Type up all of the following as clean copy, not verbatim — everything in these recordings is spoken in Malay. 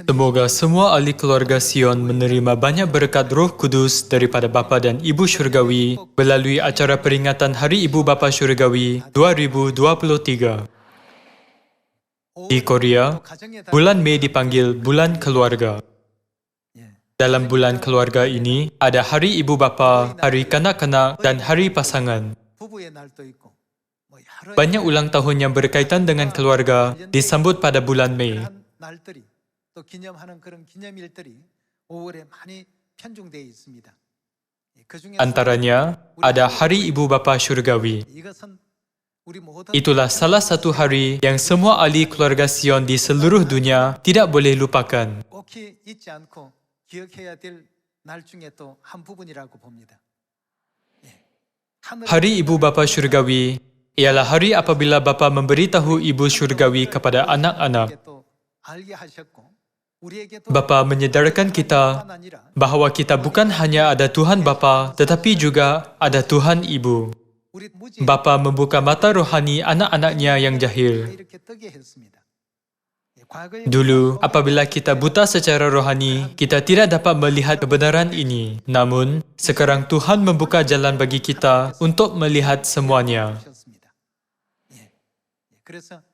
Semoga semua ahli keluarga Sion menerima banyak berkat Roh Kudus daripada Bapa dan Ibu Syurgawi melalui acara peringatan Hari Ibu Bapa Syurgawi 2023. Di Korea, bulan Mei dipanggil Bulan Keluarga. Dalam bulan keluarga ini, ada Hari Ibu Bapa, Hari Kanak-kanak, dan Hari Pasangan. Banyak ulang tahun yang berkaitan dengan keluarga disambut pada bulan Mei. Antaranya, ada Hari Ibu Bapa Syurgawi. Itulah salah satu hari yang semua ahli keluarga Sion di seluruh dunia tidak boleh lupakan. Hari Ibu Bapa Syurgawi ialah hari apabila Bapa memberitahu Ibu Syurgawi kepada anak-anak. Bapa menyedarkan kita bahawa kita bukan hanya ada Tuhan Bapa, tetapi juga ada Tuhan Ibu. Bapa membuka mata rohani anak-anaknya yang jahil. Dulu, apabila kita buta secara rohani, kita tidak dapat melihat kebenaran ini. Namun, sekarang Tuhan membuka jalan bagi kita untuk melihat semuanya.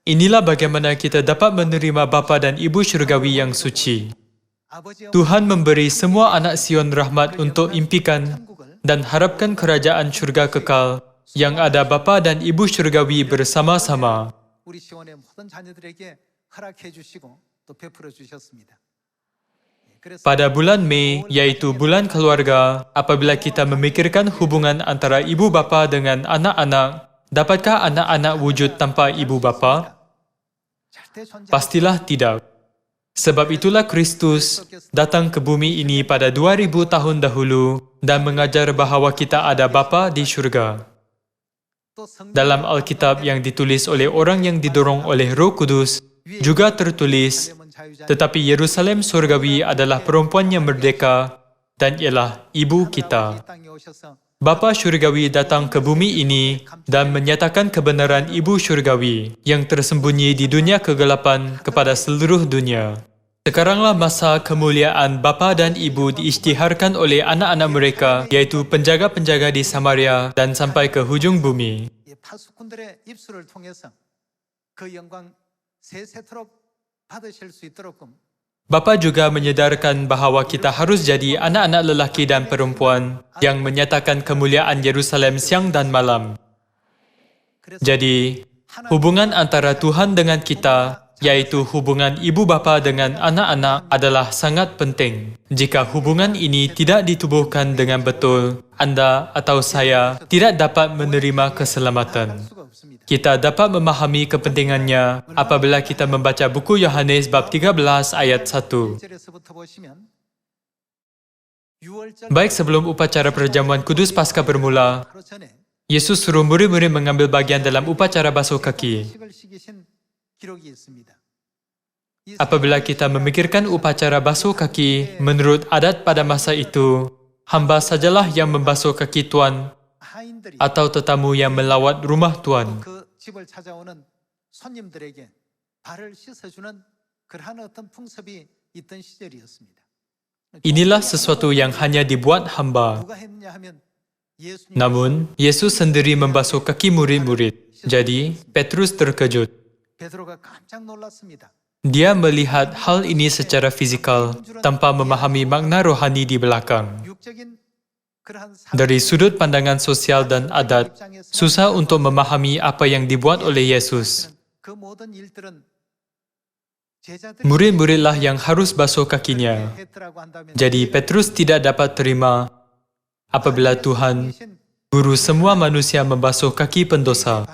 Inilah bagaimana kita dapat menerima Bapa dan Ibu Syurgawi yang suci. Tuhan memberi semua anak Sion rahmat untuk impikan dan harapkan kerajaan syurga kekal yang ada Bapa dan Ibu Syurgawi bersama-sama. Pada bulan Mei, yaitu bulan keluarga, apabila kita memikirkan hubungan antara ibu bapa dengan anak-anak, dapatkah anak-anak wujud tanpa ibu bapa? Pastilah tidak. Sebab itulah Kristus datang ke bumi ini pada 2000 tahun dahulu dan mengajar bahawa kita ada Bapa di syurga. Dalam Alkitab yang ditulis oleh orang yang didorong oleh Roh Kudus, juga tertulis, tetapi Yerusalem surgawi adalah perempuan yang merdeka dan ialah ibu kita. Bapa Syurgawi datang ke bumi ini dan menyatakan kebenaran Ibu Syurgawi yang tersembunyi di dunia kegelapan kepada seluruh dunia. Sekaranglah masa kemuliaan Bapa dan Ibu diisytiharkan oleh anak-anak mereka, yaitu penjaga-penjaga di Samaria dan sampai ke hujung bumi. Bapa juga menyedarkan bahawa kita harus jadi anak-anak lelaki dan perempuan yang menyatakan kemuliaan Yerusalem siang dan malam. Jadi, hubungan antara Tuhan dengan kita, yaitu hubungan ibu bapa dengan anak-anak adalah sangat penting. Jika hubungan ini tidak ditubuhkan dengan betul, Anda atau saya tidak dapat menerima keselamatan. Kita dapat memahami kepentingannya apabila kita membaca buku Yohanes bab 13 ayat 1. Baik sebelum upacara perjamuan kudus Paskah bermula, Yesus suruh murid-murid mengambil bagian dalam upacara basuh kaki. Apabila kita memikirkan upacara basuh kaki, menurut adat pada masa itu, hamba sajalah yang membasuh kaki Tuan atau tetamu yang melawat rumah Tuan. Inilah sesuatu yang hanya dibuat hamba. Namun, Yesus sendiri membasuh kaki murid-murid. Jadi, Petrus terkejut. Dia melihat hal ini secara fizikal tanpa memahami makna rohani di belakang. Dari sudut pandangan sosial dan adat, susah untuk memahami apa yang dibuat oleh Yesus. Murid-muridlah yang harus basuh kakinya. Jadi Petrus tidak dapat terima apabila Tuhan, guru semua manusia, membasuh kaki pendosa.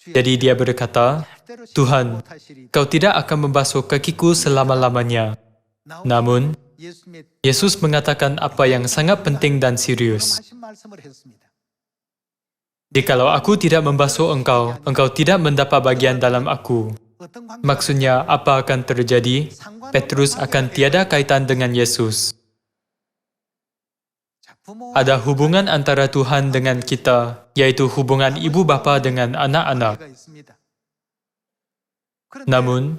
Jadi dia berkata, Tuhan, kau tidak akan membasuh kakiku selama-lamanya. Namun, Yesus mengatakan apa yang sangat penting dan serius. Jikalau aku tidak membasuh engkau, engkau tidak mendapat bagian dalam aku. Maksudnya, apa akan terjadi? Petrus akan tiada kaitan dengan Yesus. Ada hubungan antara Tuhan dengan kita, yaitu hubungan ibu bapa dengan anak-anak. Namun,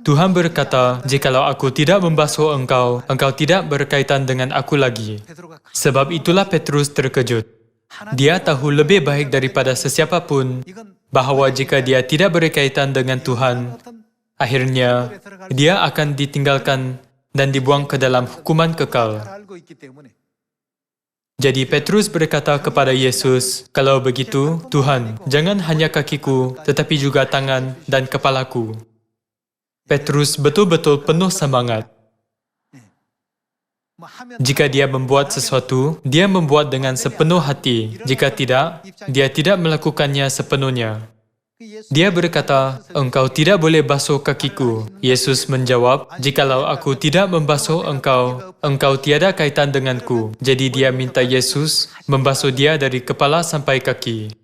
Tuhan berkata, "Jikalau aku tidak membasuh engkau, engkau tidak berkaitan dengan aku lagi." Sebab itulah Petrus terkejut. Dia tahu lebih baik daripada sesiapa pun bahwa jika dia tidak berkaitan dengan Tuhan, akhirnya dia akan ditinggalkan dan dibuang ke dalam hukuman kekal. Jadi Petrus berkata kepada Yesus, "Kalau begitu, Tuhan, jangan hanya kakiku, tetapi juga tangan dan kepalaku." Petrus betul-betul penuh semangat. Jika dia membuat sesuatu, dia membuat dengan sepenuh hati. Jika tidak, dia tidak melakukannya sepenuhnya. Dia berkata, "Engkau tidak boleh basuh kakiku." Yesus menjawab, "Jikalau aku tidak membasuh engkau, engkau tiada kaitan denganku." Jadi dia minta Yesus membasuh dia dari kepala sampai kaki.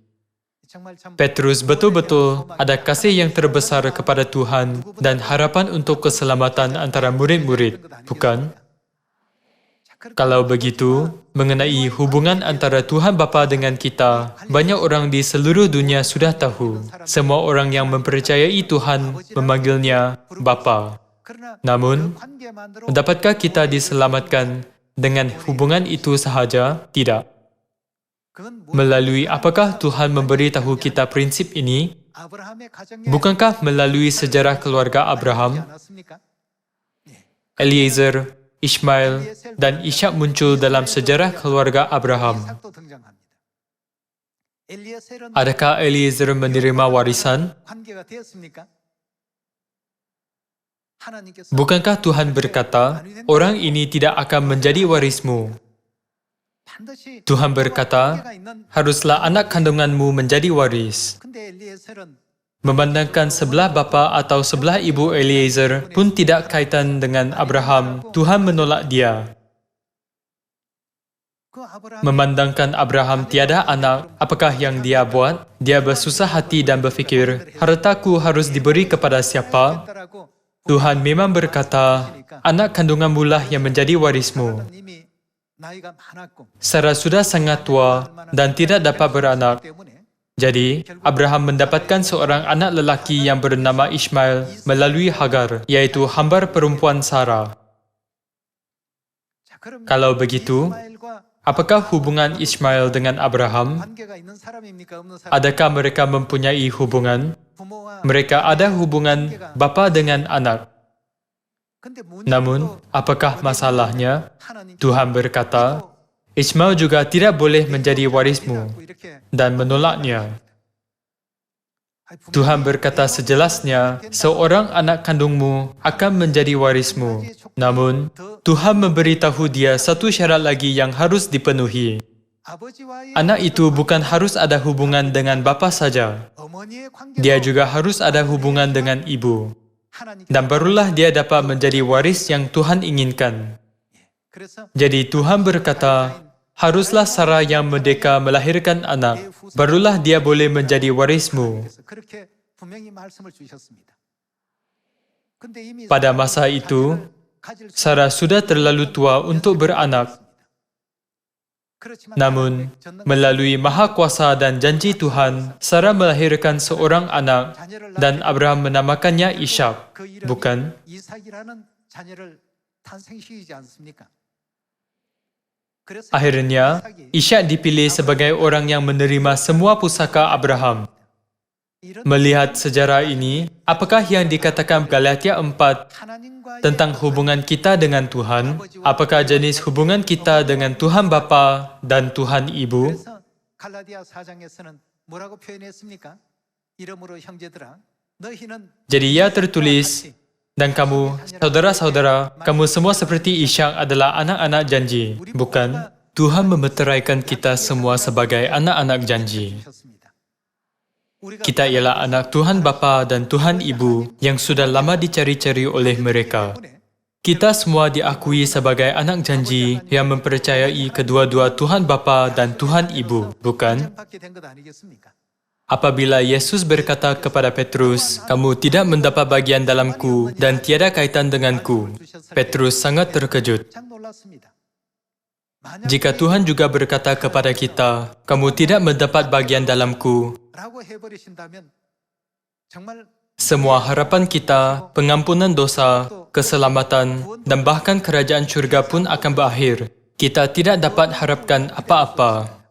Petrus betul-betul ada kasih yang terbesar kepada Tuhan dan harapan untuk keselamatan antara murid-murid, bukan? Kalau begitu, mengenai hubungan antara Tuhan Bapa dengan kita, banyak orang di seluruh dunia sudah tahu. Semua orang yang mempercayai Tuhan memanggilnya Bapa. Namun, dapatkah kita diselamatkan dengan hubungan itu sahaja? Tidak. Melalui apakah Tuhan memberitahu kita prinsip ini? Bukankah melalui sejarah keluarga Abraham, Eliezer, Ishmael, dan Ishak muncul dalam sejarah keluarga Abraham? Adakah Eliezer menerima warisan? Bukankah Tuhan berkata, "Orang ini tidak akan menjadi warismu"? Tuhan berkata, "Haruslah anak kandunganmu menjadi waris." Memandangkan sebelah bapa atau sebelah ibu Eliezer pun tidak kaitan dengan Abraham, Tuhan menolak dia. Memandangkan Abraham tiada anak, apakah yang dia buat? Dia bersusah hati dan berfikir, "Hartaku harus diberi kepada siapa?" Tuhan memang berkata, "Anak kandunganmu lah yang menjadi warismu." Sarah sudah sangat tua dan tidak dapat beranak. Jadi, Abraham mendapatkan seorang anak lelaki yang bernama Ishmael melalui Hagar, yaitu hambar perempuan Sarah. Kalau begitu, apakah hubungan Ishmael dengan Abraham? Adakah mereka mempunyai hubungan? Mereka ada hubungan bapa dengan anak. Namun, apakah masalahnya? Tuhan berkata, "Ishmael juga tidak boleh menjadi warismu," dan menolaknya. Tuhan berkata sejelasnya, "Seorang anak kandungmu akan menjadi warismu." Namun, Tuhan memberitahu dia satu syarat lagi yang harus dipenuhi. Anak itu bukan harus ada hubungan dengan bapa saja. Dia juga harus ada hubungan dengan ibu. Dan barulah dia dapat menjadi waris yang Tuhan inginkan. Jadi Tuhan berkata, haruslah Sarah yang merdeka melahirkan anak, barulah dia boleh menjadi warismu. Pada masa itu, Sarah sudah terlalu tua untuk beranak. Namun, melalui maha kuasa dan janji Tuhan, Sarah melahirkan seorang anak dan Abraham menamakannya Ishak, bukan? Akhirnya, Ishak dipilih sebagai orang yang menerima semua pusaka Abraham. Melihat sejarah ini, apakah yang dikatakan Galatia 4 tentang hubungan kita dengan Tuhan? Apakah jenis hubungan kita dengan Tuhan Bapa dan Tuhan Ibu? Jadi ya tertulis, "Dan kamu, saudara-saudara, kamu semua seperti Ishak adalah anak-anak janji." Bukan? Tuhan memeteraikan kita semua sebagai anak-anak janji. Kita ialah anak Tuhan Bapa dan Tuhan Ibu yang sudah lama dicari-cari oleh mereka. Kita semua diakui sebagai anak janji yang mempercayai kedua-dua Tuhan Bapa dan Tuhan Ibu, bukan? Apabila Yesus berkata kepada Petrus, "Kamu tidak mendapat bagian dalamku dan tiada kaitan denganku," Petrus sangat terkejut. Jika Tuhan juga berkata kepada kita, kamu tidak mendapat bagian dalamku, semua harapan kita, pengampunan dosa, keselamatan, dan bahkan kerajaan syurga pun akan berakhir. Kita tidak dapat harapkan apa-apa.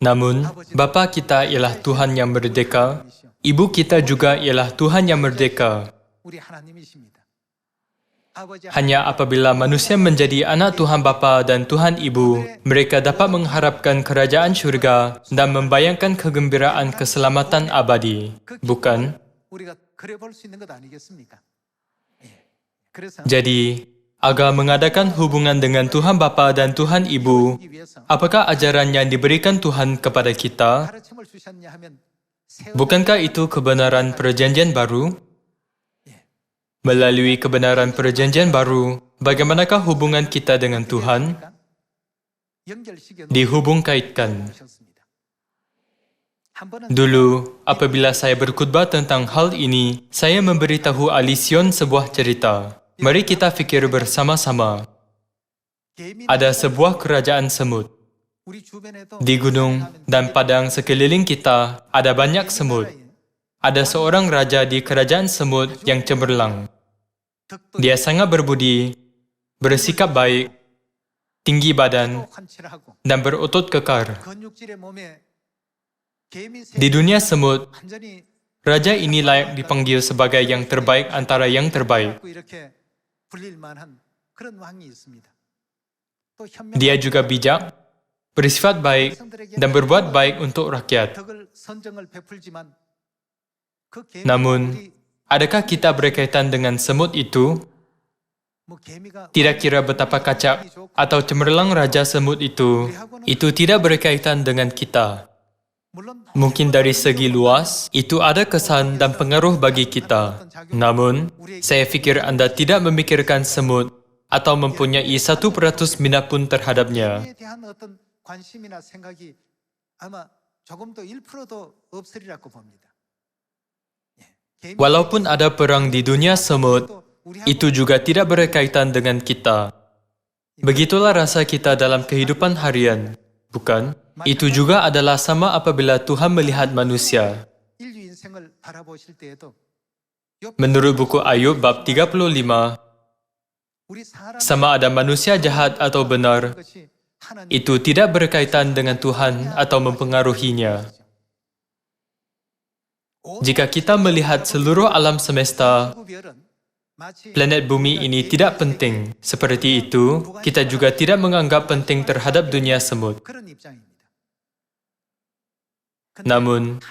Namun, Bapa kita ialah Tuhan yang merdeka, Ibu kita juga ialah Tuhan yang merdeka. Hanya apabila manusia menjadi anak Tuhan Bapa dan Tuhan Ibu, mereka dapat mengharapkan kerajaan syurga dan membayangkan kegembiraan keselamatan abadi. Bukan? Jadi, agar mengadakan hubungan dengan Tuhan Bapa dan Tuhan Ibu, apakah ajaran yang diberikan Tuhan kepada kita? Bukankah itu kebenaran Perjanjian Baru? Melalui kebenaran Perjanjian Baru, bagaimanakah hubungan kita dengan Tuhan? Dihubung-kaitkan. Dulu, apabila saya berkhutbah tentang hal ini, saya memberitahu Alision sebuah cerita. Mari kita fikir bersama-sama. Ada sebuah kerajaan semut. Di gunung dan padang sekeliling kita, ada banyak semut. Ada seorang raja di kerajaan semut yang cemerlang. Dia sangat berbudi, bersikap baik, tinggi badan, dan berotot kekar. Di dunia semut, raja ini layak dipanggil sebagai yang terbaik antara yang terbaik. Dia juga bijak, bersifat baik, dan berbuat baik untuk rakyat. Namun, adakah kita berkaitan dengan semut itu? Tidak kira betapa kacak atau cemerlang raja semut itu tidak berkaitan dengan kita. Mungkin dari segi luas, itu ada kesan dan pengaruh bagi kita. Namun, saya fikir Anda tidak memikirkan semut atau mempunyai 1% minat pun terhadapnya. Walaupun ada perang di dunia semut, itu juga tidak berkaitan dengan kita. Begitulah rasa kita dalam kehidupan harian, bukan? Itu juga adalah sama apabila Tuhan melihat manusia. Menurut buku Ayub bab 35, sama ada manusia jahat atau benar, itu tidak berkaitan dengan Tuhan atau mempengaruhinya. Jika kita melihat seluruh alam semesta, planet bumi ini tidak penting. Seperti itu, kita juga tidak menganggap penting terhadap dunia semut. Namun,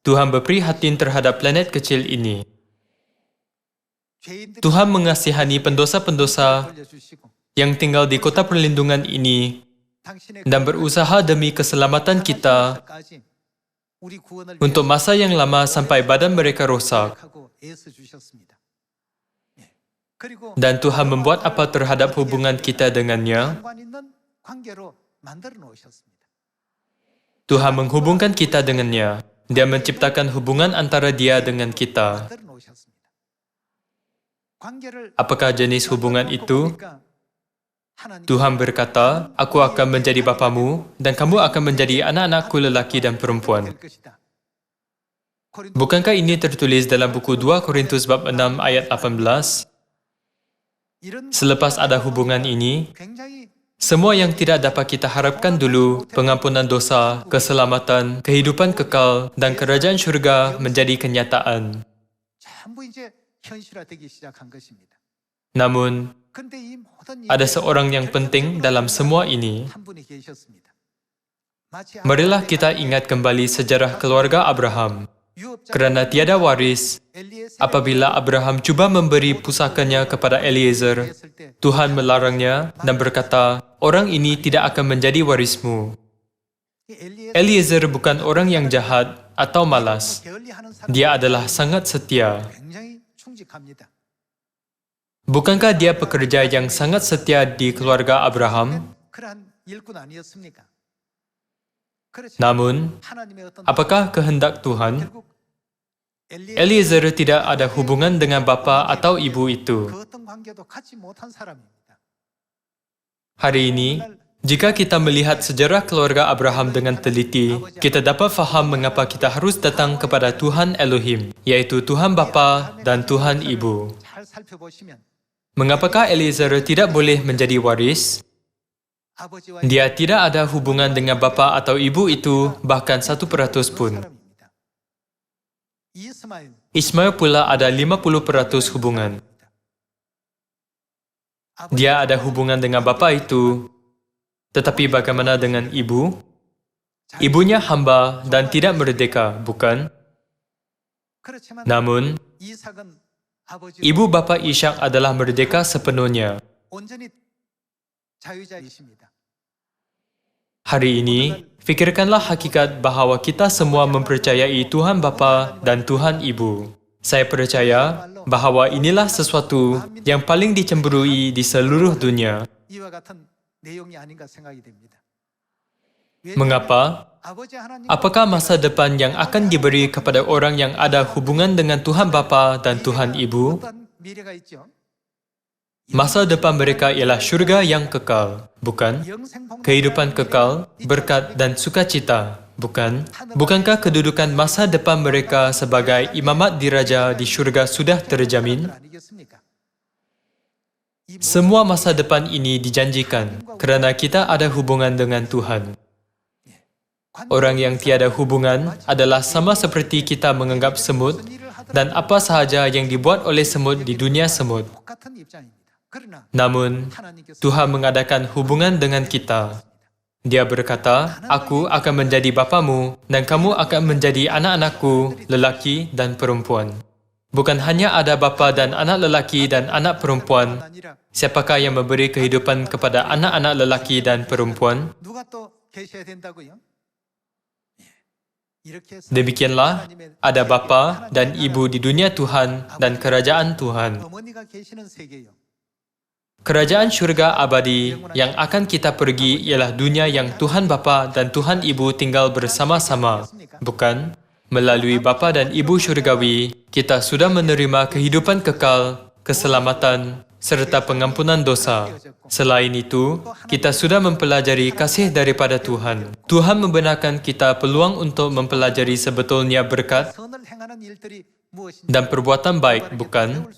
Tuhan berprihatin terhadap planet kecil ini. Tuhan mengasihani pendosa-pendosa yang tinggal di kota perlindungan ini dan berusaha demi keselamatan kita untuk masa yang lama sampai badan mereka rosak. Dan Tuhan membuat apa terhadap hubungan kita dengannya? Tuhan menghubungkan kita dengannya. Dia menciptakan hubungan antara Dia dengan kita. Apakah jenis hubungan itu? Tuhan berkata, aku akan menjadi bapamu, dan kamu akan menjadi anak-anakku lelaki dan perempuan. Bukankah ini tertulis dalam buku 2 Korintus bab 6 ayat 18? Selepas ada hubungan ini, semua yang tidak dapat kita harapkan dulu, pengampunan dosa, keselamatan, kehidupan kekal, dan kerajaan syurga menjadi kenyataan. Namun, ada seorang yang penting dalam semua ini. Marilah kita ingat kembali sejarah keluarga Abraham. Kerana tiada waris, apabila Abraham cuba memberi pusakanya kepada Eliezer, Tuhan melarangnya dan berkata, orang ini tidak akan menjadi warismu. Eliezer bukan orang yang jahat atau malas. Dia adalah sangat setia. Bukankah dia pekerja yang sangat setia di keluarga Abraham? Namun, apakah kehendak Tuhan? Eliezer tidak ada hubungan dengan bapa atau ibu itu. Hari ini, jika kita melihat sejarah keluarga Abraham dengan teliti, kita dapat faham mengapa kita harus datang kepada Tuhan Elohim, yaitu Tuhan Bapa dan Tuhan Ibu. Mengapakah Eliezer tidak boleh menjadi waris? Dia tidak ada hubungan dengan bapa atau ibu itu, bahkan 1% pun. Ismail pula ada 50% hubungan. Dia ada hubungan dengan bapa itu, tetapi bagaimana dengan ibu? Ibunya hamba dan tidak merdeka, bukan? Namun, ibu bapa Ishak adalah merdeka sepenuhnya. Hari ini, fikirkanlah hakikat bahawa kita semua mempercayai Tuhan Bapa dan Tuhan Ibu. Saya percaya bahawa inilah sesuatu yang paling dicemburui di seluruh dunia. Mengapa? Apakah masa depan yang akan diberi kepada orang yang ada hubungan dengan Tuhan Bapa dan Tuhan Ibu? Masa depan mereka ialah syurga yang kekal, bukan? Kehidupan kekal, berkat dan sukacita, bukan? Bukankah kedudukan masa depan mereka sebagai imamat diraja di syurga sudah terjamin? Semua masa depan ini dijanjikan kerana kita ada hubungan dengan Tuhan. Orang yang tiada hubungan adalah sama seperti kita menganggap semut dan apa sahaja yang dibuat oleh semut di dunia semut. Namun, Tuhan mengadakan hubungan dengan kita. Dia berkata, "Aku akan menjadi bapamu dan kamu akan menjadi anak-anakku, lelaki dan perempuan." Bukan hanya ada bapa dan anak lelaki dan anak perempuan. Siapakah yang memberi kehidupan kepada anak-anak lelaki dan perempuan? Demikianlah, ada bapa dan ibu di dunia Tuhan dan kerajaan Tuhan. Kerajaan syurga abadi yang akan kita pergi ialah dunia yang Tuhan Bapa dan Tuhan Ibu tinggal bersama-sama. Bukan? Melalui Bapa dan Ibu syurgawi, kita sudah menerima kehidupan kekal, keselamatan, serta pengampunan dosa. Selain itu, kita sudah mempelajari kasih daripada Tuhan. Tuhan membenarkan kita peluang untuk mempelajari sebetulnya berkat dan perbuatan baik, bukan?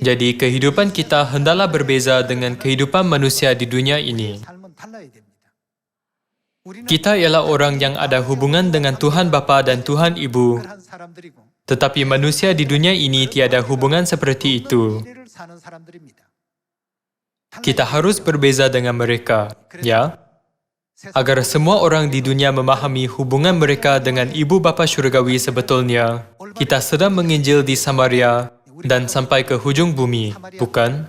Jadi kehidupan kita hendaklah berbeza dengan kehidupan manusia di dunia ini. Kita ialah orang yang ada hubungan dengan Tuhan Bapa dan Tuhan Ibu. Tetapi manusia di dunia ini tiada hubungan seperti itu. Kita harus berbeza dengan mereka, ya? Agar semua orang di dunia memahami hubungan mereka dengan Ibu Bapa Syurgawi sebetulnya, kita sedang menginjil di Samaria dan sampai ke hujung bumi, bukan?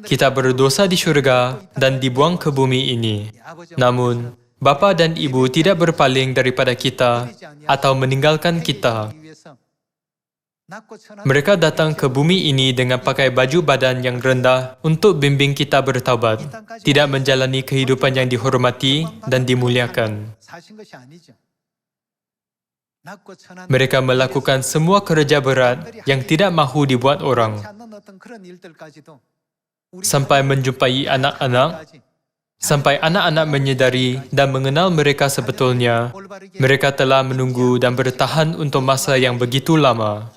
Kita berdosa di syurga dan dibuang ke bumi ini. Namun, Bapa dan Ibu tidak berpaling daripada kita atau meninggalkan kita. Mereka datang ke bumi ini dengan pakai baju badan yang rendah untuk bimbing kita bertaubat, tidak menjalani kehidupan yang dihormati dan dimuliakan. Mereka melakukan semua kerja berat yang tidak mahu dibuat orang. Sampai menjumpai anak-anak, sampai anak-anak menyedari dan mengenal mereka sebetulnya, mereka telah menunggu dan bertahan untuk masa yang begitu lama.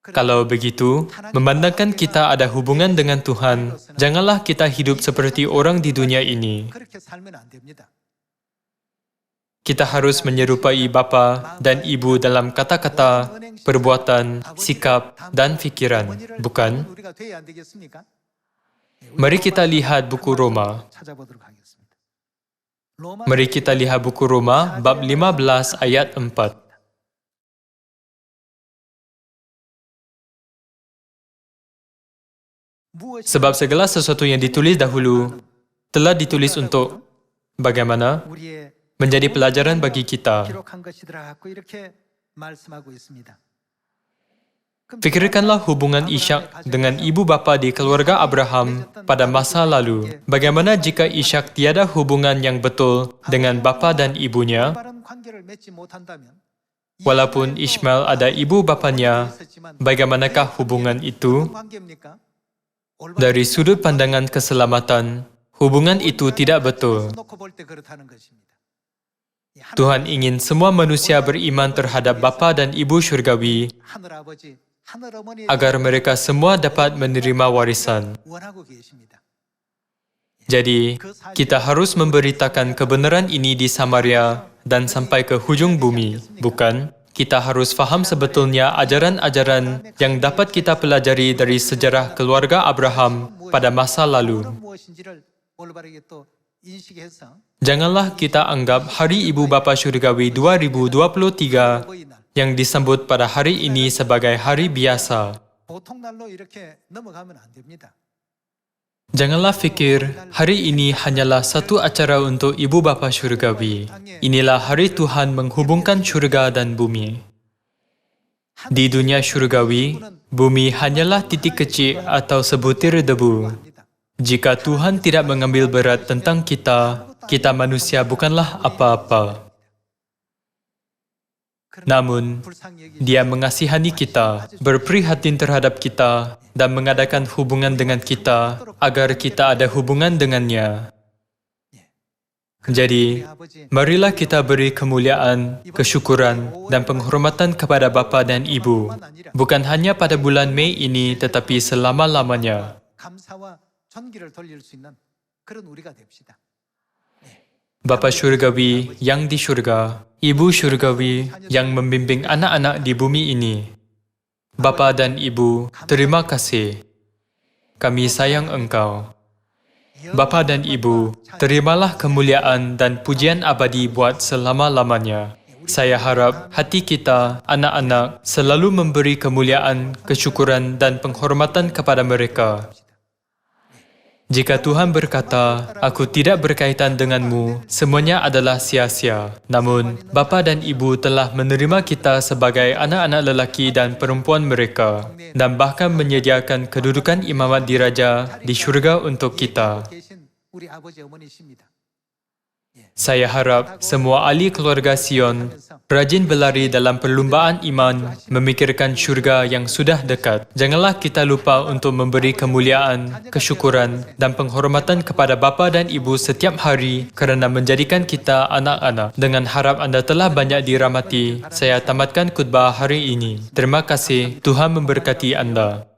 Kalau begitu, memandangkan kita ada hubungan dengan Tuhan, janganlah kita hidup seperti orang di dunia ini. Kita harus menyerupai Bapa dan Ibu dalam kata-kata, perbuatan, sikap, dan fikiran, bukan? Mari kita lihat buku Roma. Mari kita lihat buku Roma, bab 15 ayat 4. Sebab segala sesuatu yang ditulis dahulu telah ditulis untuk bagaimana? Menjadi pelajaran bagi kita. Fikirkanlah hubungan Ishak dengan ibu bapa di keluarga Abraham pada masa lalu. Bagaimana jika Ishak tiada hubungan yang betul dengan bapa dan ibunya? Walaupun Ishmael ada ibu bapanya, bagaimanakah hubungan itu? Dari sudut pandangan keselamatan, hubungan itu tidak betul. Tuhan ingin semua manusia beriman terhadap Bapa dan Ibu Syurgawi agar mereka semua dapat menerima warisan. Jadi, kita harus memberitakan kebenaran ini di Samaria dan sampai ke hujung bumi, bukan? Kita harus faham sebetulnya ajaran-ajaran yang dapat kita pelajari dari sejarah keluarga Abraham pada masa lalu. Janganlah kita anggap Hari Ibu Bapa Syurgawi 2023 yang disambut pada hari ini sebagai hari biasa. Janganlah fikir hari ini hanyalah satu acara untuk Ibu Bapa Syurgawi. Inilah hari Tuhan menghubungkan syurga dan bumi. Di dunia syurgawi, bumi hanyalah titik kecil atau sebutir debu. Jika Tuhan tidak mengambil berat tentang kita, kita manusia bukanlah apa-apa. Namun, Dia mengasihani kita, berprihatin terhadap kita, dan mengadakan hubungan dengan kita agar kita ada hubungan dengannya. Jadi, marilah kita beri kemuliaan, kesyukuran, dan penghormatan kepada Bapa dan Ibu, bukan hanya pada bulan Mei ini tetapi selama-lamanya. Bapa Syurgawi yang di syurga, Ibu Syurgawi yang membimbing anak-anak di bumi ini. Bapa dan Ibu, terima kasih. Kami sayang Engkau. Bapa dan Ibu, terimalah kemuliaan dan pujian abadi buat selama-lamanya. Saya harap hati kita, anak-anak, selalu memberi kemuliaan, kesyukuran dan penghormatan kepada mereka. Jika Tuhan berkata, "Aku tidak berkaitan denganmu," semuanya adalah sia-sia. Namun, Bapa dan Ibu telah menerima kita sebagai anak-anak lelaki dan perempuan mereka, dan bahkan menyediakan kedudukan imamat diraja di syurga untuk kita. Saya harap semua ahli keluarga Sion rajin berlari dalam perlumbaan iman, memikirkan syurga yang sudah dekat. Janganlah kita lupa untuk memberi kemuliaan, kesyukuran dan penghormatan kepada Bapa dan Ibu setiap hari kerana menjadikan kita anak-anak. Dengan harap anda telah banyak dirahmati, saya tamatkan khutbah hari ini. Terima kasih, Tuhan memberkati anda.